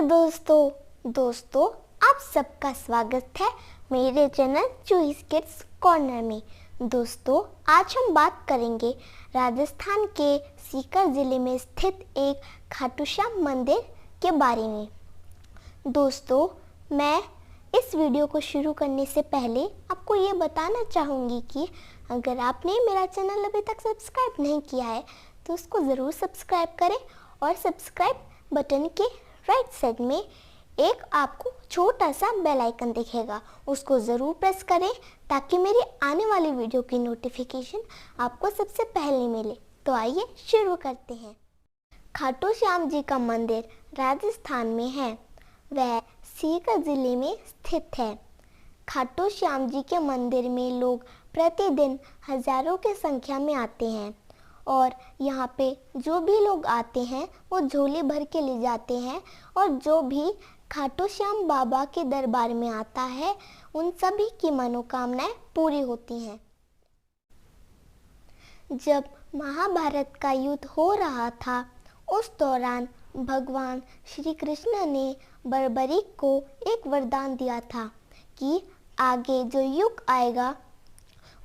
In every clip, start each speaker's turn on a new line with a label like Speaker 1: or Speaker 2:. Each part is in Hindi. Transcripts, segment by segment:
Speaker 1: दोस्तों आप सबका स्वागत है मेरे चैनल चूहीस किड्स कॉर्नर में। दोस्तों आज हम बात करेंगे राजस्थान के सीकर ज़िले में स्थित एक खाटू श्याम मंदिर के बारे में। दोस्तों मैं इस वीडियो को शुरू करने से पहले आपको ये बताना चाहूँगी कि अगर आपने मेरा चैनल अभी तक सब्सक्राइब नहीं किया है तो उसको ज़रूर सब्सक्राइब करें और सब्सक्राइब बटन के राइट साइड में एक आपको छोटा सा बेल आइकन दिखेगा, उसको ज़रूर प्रेस करें ताकि मेरी आने वाली वीडियो की नोटिफिकेशन आपको सबसे पहले मिले। तो आइए शुरू करते हैं। खाटू श्याम जी का मंदिर राजस्थान में है, वह सीकर ज़िले में स्थित है। खाटू श्याम जी के मंदिर में लोग प्रतिदिन हजारों की संख्या में आते हैं और यहाँ पे जो भी लोग आते हैं वो झोली भर के ले जाते हैं और जो भी खाटू श्याम बाबा के दरबार में आता है उन सभी की मनोकामनाएं पूरी होती हैं। जब महाभारत का युद्ध हो रहा था उस दौरान भगवान श्री कृष्ण ने बर्बरीक को एक वरदान दिया था कि आगे जो युग आएगा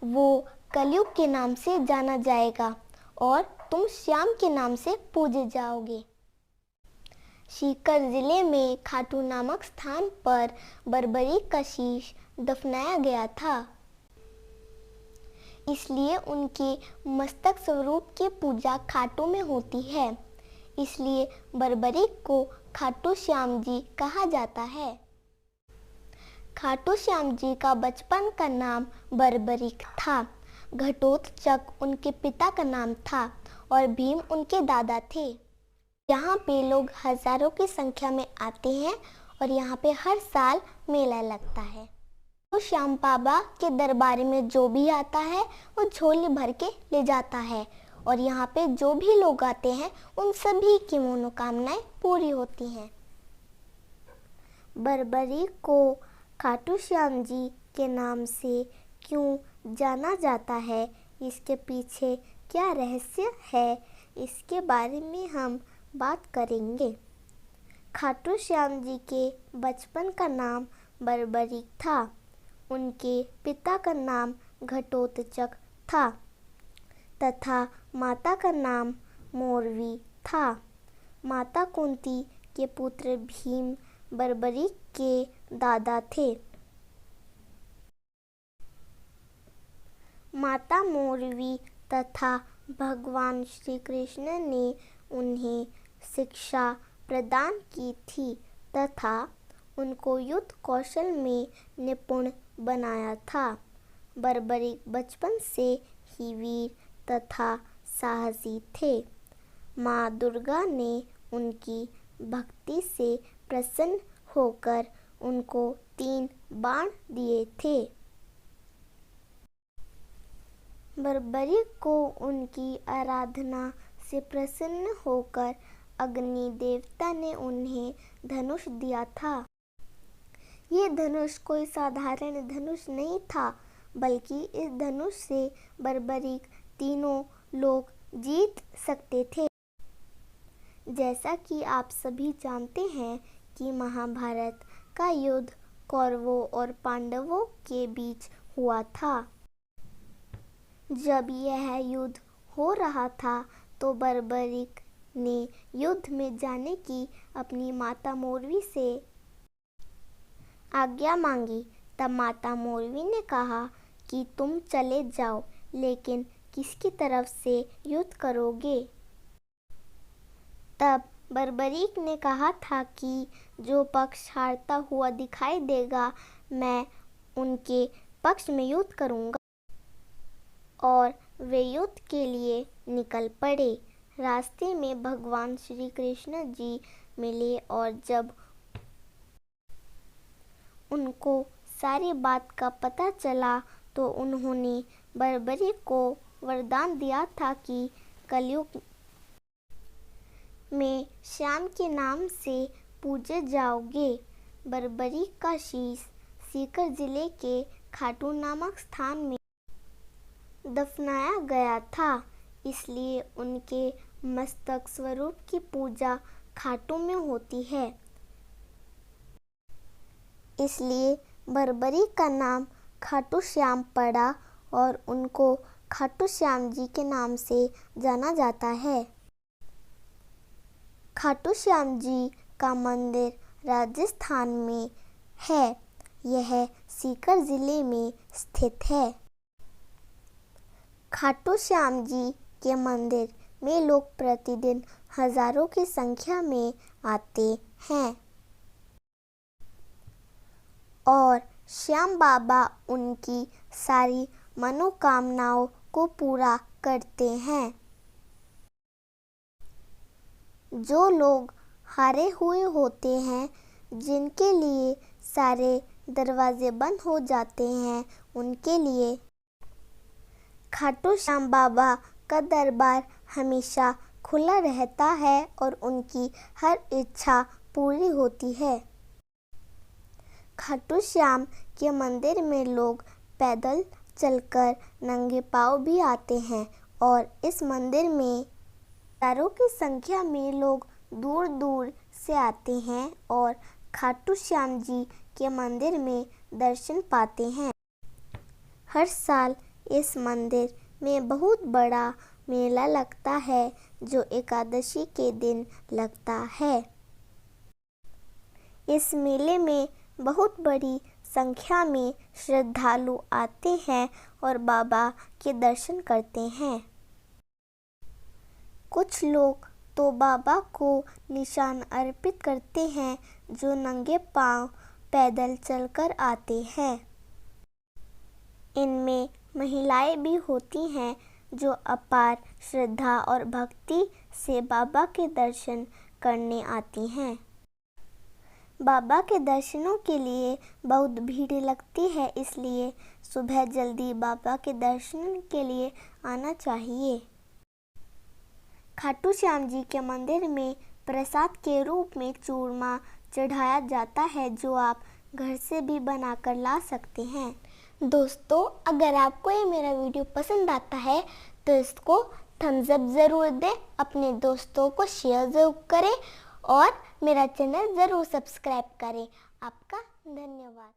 Speaker 1: वो कलयुग के नाम से जाना जाएगा और तुम श्याम के नाम से पूजे जाओगे। सीकर जिले में खाटू नामक स्थान पर बर्बरीक का शीश दफनाया गया था, इसलिए उनके मस्तक स्वरूप की पूजा खाटू में होती है। इसलिए बर्बरीक को खाटू श्याम जी कहा जाता है। खाटू श्याम जी का बचपन का नाम बर्बरीक था। घटोत्कच उनके पिता का नाम था और भीम उनके दादा थे। यहाँ पे लोग हजारों की संख्या में आते हैं और यहाँ पे हर साल मेला लगता है। तो श्याम बाबा के दरबार में जो भी आता है वो झोली भर के ले जाता है और यहाँ पे जो भी लोग आते हैं उन सभी की मनोकामनाएं पूरी होती हैं। बर्बरीक को खाटू श्याम जी के नाम से क्यों जाना जाता है, इसके पीछे क्या रहस्य है, इसके बारे में हम बात करेंगे। खाटू श्याम जी के बचपन का नाम बर्बरीक था। उनके पिता का नाम घटोत्कच था तथा माता का नाम मोरवी था। माता कुंती के पुत्र भीम बर्बरीक के दादा थे। माता मोरवी तथा भगवान श्री कृष्ण ने उन्हें शिक्षा प्रदान की थी तथा उनको युद्ध कौशल में निपुण बनाया था। बर्बरीक बचपन से ही वीर तथा साहसी थे। माँ दुर्गा ने उनकी भक्ति से प्रसन्न होकर उनको 3 बाण दिए थे। बर्बरीक को उनकी आराधना से प्रसन्न होकर अग्नि देवता ने उन्हें धनुष दिया था। ये धनुष कोई साधारण धनुष नहीं था, बल्कि इस धनुष से बर्बरीक तीनों लोग जीत सकते थे। जैसा कि आप सभी जानते हैं कि महाभारत का युद्ध कौरवों और पांडवों के बीच हुआ था। जब यह युद्ध हो रहा था तो बर्बरीक ने युद्ध में जाने की अपनी माता मोरवी से आज्ञा मांगी। तब माता मोरवी ने कहा कि तुम चले जाओ, लेकिन किसकी तरफ से युद्ध करोगे? तब बर्बरीक ने कहा था कि जो पक्ष हारता हुआ दिखाई देगा मैं उनके पक्ष में युद्ध करूंगा। और वे युद्ध के लिए निकल पड़े। रास्ते में भगवान श्री कृष्ण जी मिले और जब उनको सारी बात का पता चला तो उन्होंने बर्बरीक को वरदान दिया था कि कलयुग में श्याम के नाम से पूजे जाओगे। बर्बरीक का शीश सीकर जिले के खाटू नामक स्थान में दफनाया गया था, इसलिए उनके मस्तक स्वरूप की पूजा खाटू में होती है। इसलिए बरबरी का नाम खाटू श्याम पड़ा और उनको खाटू श्याम जी के नाम से जाना जाता है। खाटू श्याम जी का मंदिर राजस्थान में है। यह सीकर जिले में स्थित है। खाटू श्याम जी के मंदिर में लोग प्रतिदिन हजारों की संख्या में आते हैं और श्याम बाबा उनकी सारी मनोकामनाओं को पूरा करते हैं। जो लोग हारे हुए होते हैं, जिनके लिए सारे दरवाजे बंद हो जाते हैं, उनके लिए खाटू श्याम बाबा का दरबार हमेशा खुला रहता है और उनकी हर इच्छा पूरी होती है। खाटू श्याम के मंदिर में लोग पैदल चलकर नंगे पांव भी आते हैं और इस मंदिर में हजारों की संख्या में लोग दूर दूर से आते हैं और खाटू श्याम जी के मंदिर में दर्शन पाते हैं। हर साल इस मंदिर में बहुत बड़ा मेला लगता है जो एकादशी के दिन लगता है। इस मेले में बहुत बड़ी संख्या में श्रद्धालु आते हैं और बाबा के दर्शन करते हैं। कुछ लोग तो बाबा को निशान अर्पित करते हैं जो नंगे पांव पैदल चलकर आते हैं। इनमें महिलाएं भी होती हैं जो अपार श्रद्धा और भक्ति से बाबा के दर्शन करने आती हैं। बाबा के दर्शनों के लिए बहुत भीड़ लगती है, इसलिए सुबह जल्दी बाबा के दर्शन के लिए आना चाहिए। खाटू श्याम जी के मंदिर में प्रसाद के रूप में चूरमा चढ़ाया जाता है, जो आप घर से भी बनाकर ला सकते हैं। दोस्तों, अगर आपको ये मेरा वीडियो पसंद आता है तो इसको थम्स अप ज़रूर दें, अपने दोस्तों को शेयर ज़रूर करें और मेरा चैनल ज़रूर सब्सक्राइब करें। आपका धन्यवाद।